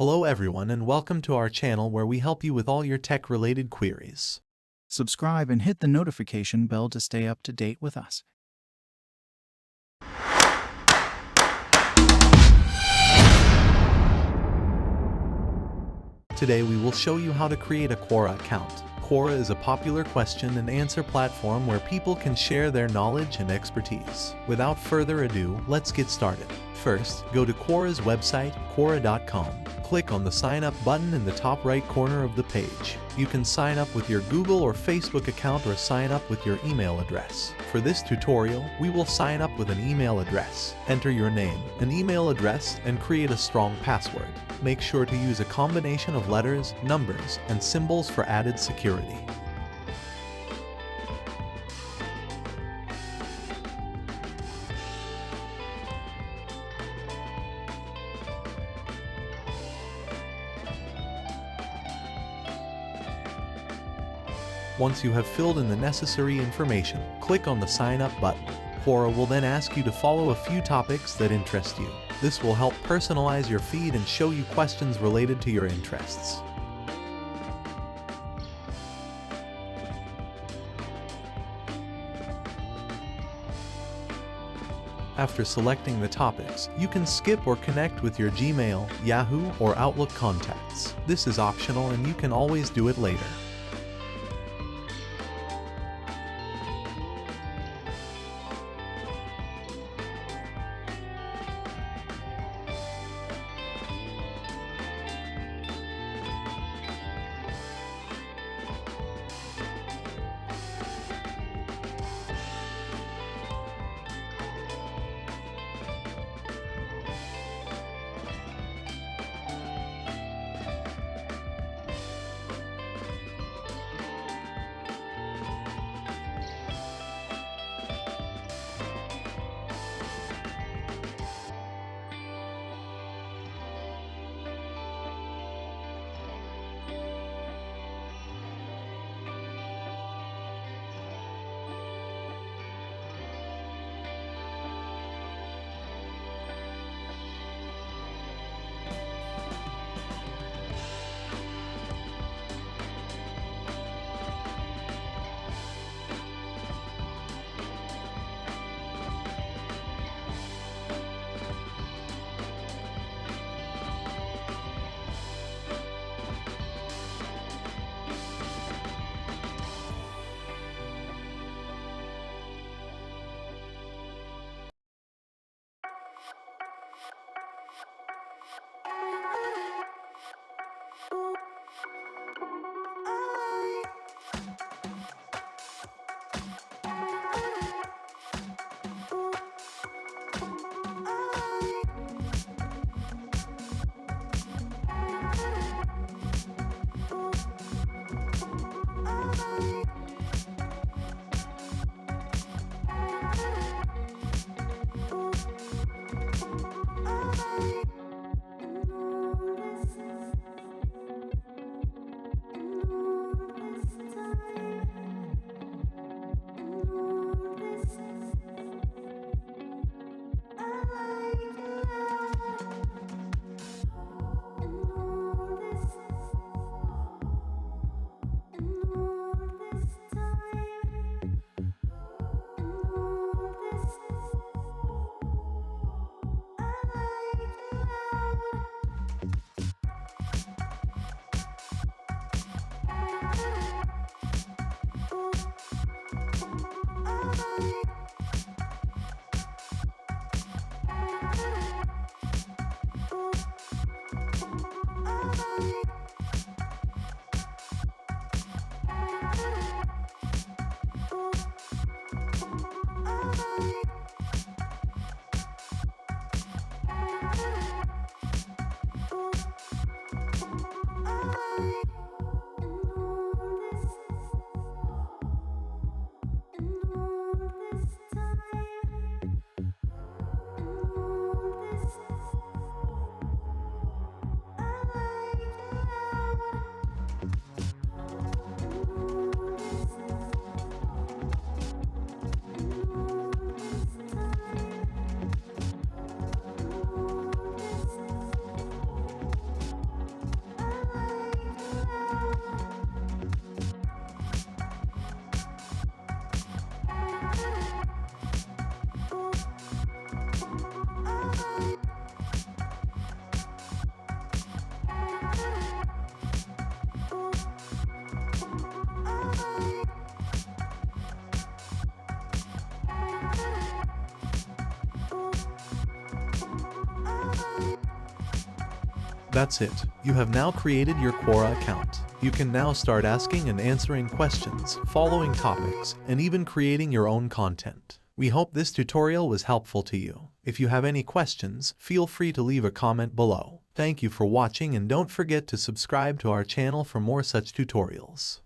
Hello everyone and welcome to our channel where we help you with all your tech-related queries. Subscribe and hit the notification bell to stay up to date with us. Today we will show you how to create a Quora account. Quora is a popular question and answer platform where people can share their knowledge and expertise. Without further ado, let's get started. First, go to Quora's website, quora.com. Click on the Sign Up button in the top right corner of the page. You can sign up with your Google or Facebook account or sign up with your email address. For this tutorial, we will sign up with an email address. Enter your name, an email address, and create a strong password. Make sure to use a combination of letters, numbers, and symbols for added security. Once you have filled in the necessary information, click on the Sign Up button. Quora will then ask you to follow a few topics that interest you. This will help personalize your feed and show you questions related to your interests. After selecting the topics, you can skip or connect with your Gmail, Yahoo, or Outlook contacts. This is optional and you can always do it later. That's it. You have now created your Quora account. You can now start asking and answering questions, following topics, and even creating your own content. We hope this tutorial was helpful to you. If you have any questions, feel free to leave a comment below. Thank you for watching, and don't forget to subscribe to our channel for more such tutorials.